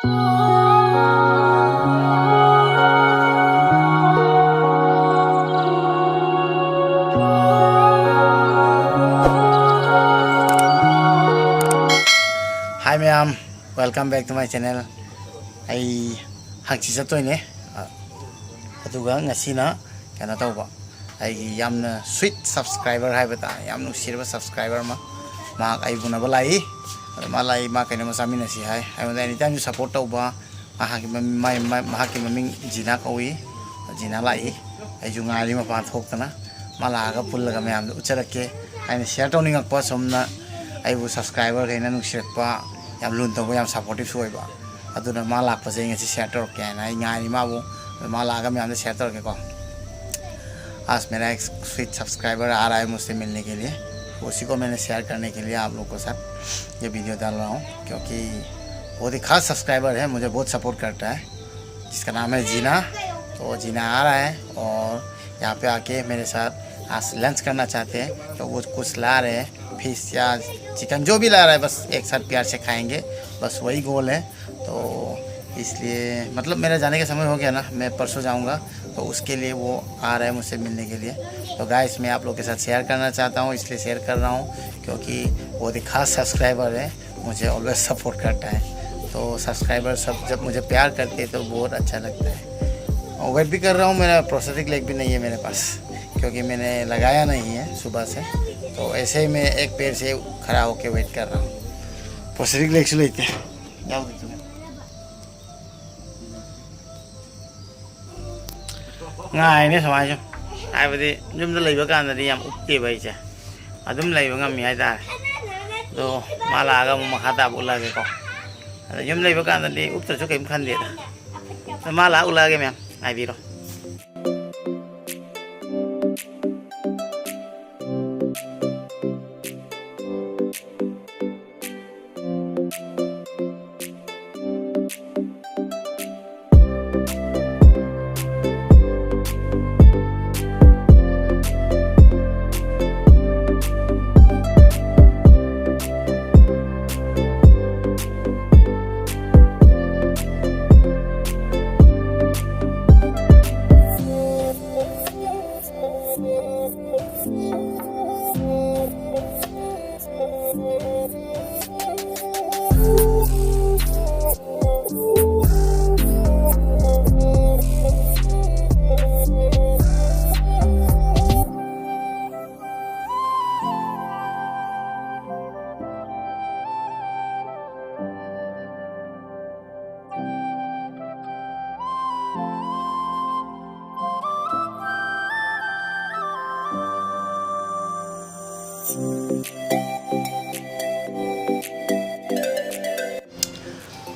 Hi ma'am, welcome back to my channel. I hangchi chatoine aduga ngasina kana tawba ai yamna sweet subscriber haibata yam nusirba subscriber ma ai bunaba lai malai ma kaina ma samina si hai I want anytime you support tawba ma ki maming jina kawi jina lai ai ju ngali ma pan thoktana mala ga pullaga mayam ucharake ai share tawning akpa somna ai bu subscriber kaina nusirpa yam lun to yam supportive soiba aduna ma lak pa jeng si share tor ke na ngai ma bu ma la ga yam share tor के को आज मेरा एक sweet subscriber आ रहा है मुझसे मिलने के लिए उसी को मैंने शेयर करने के लिए आप लोगों के साथ ये वीडियो डाल रहा हूँ क्योंकि बहुत ही खास सब्सक्राइबर है मुझे बहुत सपोर्ट करता है जिसका नाम है जीना तो जीना आ रहा है और यहाँ पे आके मेरे साथ आज लंच करना चाहते हैं तो वो कुछ ला रहे हैं फिश या चिकन जो भी ला रहा है बस एक साथ प्यार से खाएंगे बस वही गोल है तो इसलिए मतलब मेरा जाने का समय हो गया ना मैं परसों जाऊंगा तो उसके लिए वो आ रहा है मुझसे मिलने के लिए तो गाइस मैं आप लोग के साथ शेयर करना चाहता हूँ इसलिए शेयर कर रहा हूँ क्योंकि बहुत ही खास सब्सक्राइबर है मुझे ऑलवेज सपोर्ट करता है तो सब्सक्राइबर सब जब मुझे प्यार करते हैं तो बहुत अच्छा लगता है और वेट भी कर रहा हूँ मेरा प्रोस्थेटिक लेग भी नहीं है मेरे पास क्योंकि मैंने लगाया नहीं है सुबह से तो ऐसे ही मैं एक पैर से खड़ा होकर वेट कर रहा हूँ प्रोस्थेटिक लेग से लेते जाओ ngay ne samai chứ ai vậy thì nhung nó lấy bữa can là đi làm úp tiền vậy chứ à đúng lấy bữa ngâm mì hay ta rồi mà là cái mà khát ta bụng là cái con nhung lấy bữa can là đi úp từ chỗ cái khăn gì đó mà là úp là cái mẹ ai đi rồi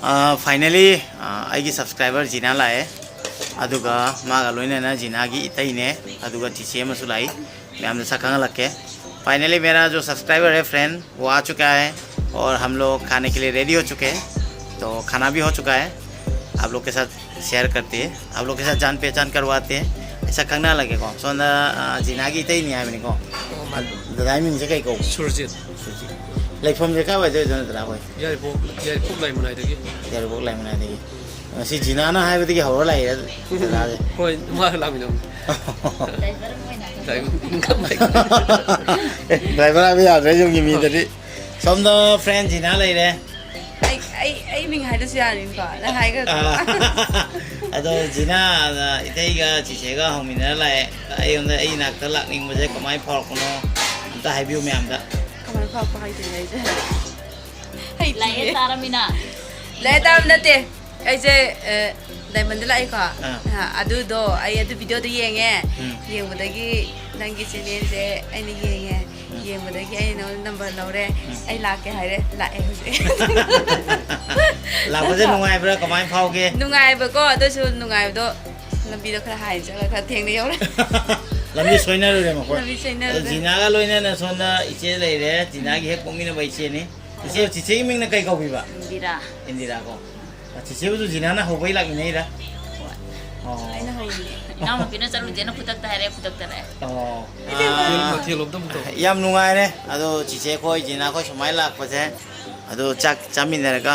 finally आइगी subscriber जीना लाए अदुगा मागा लोइना जीना की इतने अदुगा चीचे मसु लाई ma'am ने सखंग लगे finally मेरा जो सब्सक्राइबर है फ्रेंड वो आ चुका है और हम लोग खाने के लिए रेडी हो चुके हैं तो खाना भी हो चुका है आप लोग के साथ शेयर करते हैं आप लोग के साथ जान पहचान करवाते हैं ऐसा खंग ना लगे को सोना जीना की इतने नहीं आए मैंने को दादा मिंग से कहीं को सुरजीत लेफम जगह वजह जो नतरा कोई यार वो लाइन बनाई देगी सी जीना ना है बल्कि हवा लाई है कोई मार लामी दो ड्राइवर अभी आ रहे जो गिमी तरी some the friends जीना लाई रहे ai mình hay đó xí anh có là hay cái अदो जीना इतने का चीज़ का हम इन्हें लाए आई उन्हें आई नाक तलाक निंग मुझे कमाई फॉर्क कोनो अंता है भी उम्मीद आमदा कमाई फॉर्क पहाड़ी चले जाए hay lại taram mina lại taram nate ऐसे डायमंड लाई का अदु दो आई अदु वीडियो तो ये ये मुझे नंगी चैनल से आई ये मुझे आई नंबर लौरे आई लाके हारे लाए हुए लापसे नुंगाई बरा कमाई फाओगे नुंगाई बको अदु सु नुंगाई दो लंबी दो खरा हाई चला खरा थेंग नहीं होरे लंबी सोइना रे मको लंबी सोइना जीना का लोइना न सोना इचे ले रे जीना की है पोंगी न बैचे ने इसे चिचे की मिंग न कई को बीबा इंदिरा को चिचे वो जीना ना हो गई लगी नहीं रहा आई ना हो ना मम्मी ने चलो जेना पुतक तारे याम नुंगाई रे अदो चिचे को जीना को समाई लाक पसे अदो चाक चामिन रे का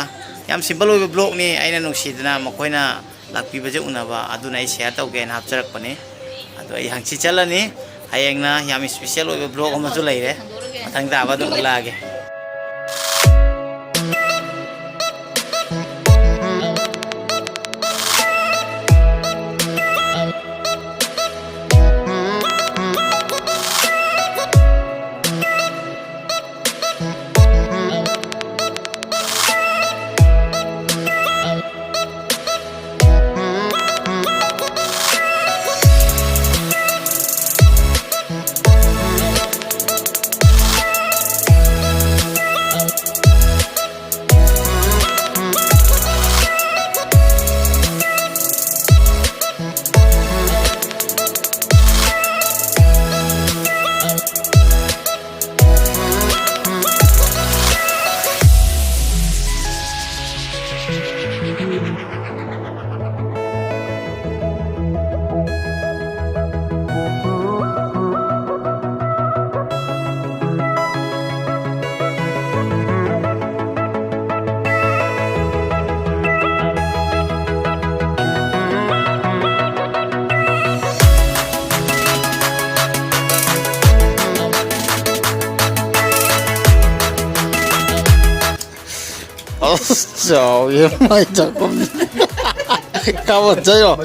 ꯌꯥꯝ ꯁꯤꯝꯄꯜ ꯑꯣꯏꯕ ꯕ꯭ꯂꯣꯛꯅꯤ ꯑꯩꯅ ꯅꯨꯡꯁꯤꯗꯅ ꯃꯈꯣꯏꯅ ꯂꯥꯛꯄꯤꯕꯁꯦ ꯎꯅꯕ ꯑꯗꯨꯅ ꯑꯩ ꯁꯦꯌꯔ ꯇꯧꯒꯦꯅ ꯍꯥꯞꯆꯔꯛꯄꯅꯤ ꯑꯗꯣ ꯑꯩ ꯍꯪꯆꯤꯠ ꯆꯠꯂꯅꯤ ꯍꯌꯦꯡꯅ ꯌꯥꯝ ꯏꯁꯄꯤꯁꯦꯜ ꯑꯣꯏꯕ ꯕ꯭ꯂꯣꯛ ꯑꯃꯁꯨ ꯂꯩꯔꯦ ꯃꯊꯪ ꯇꯥꯕ ꯑꯗꯨꯝ ꯎꯠꯂꯛꯑꯒꯦ Trời ơi, mày chắc không cao một chơi rồi.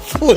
Phun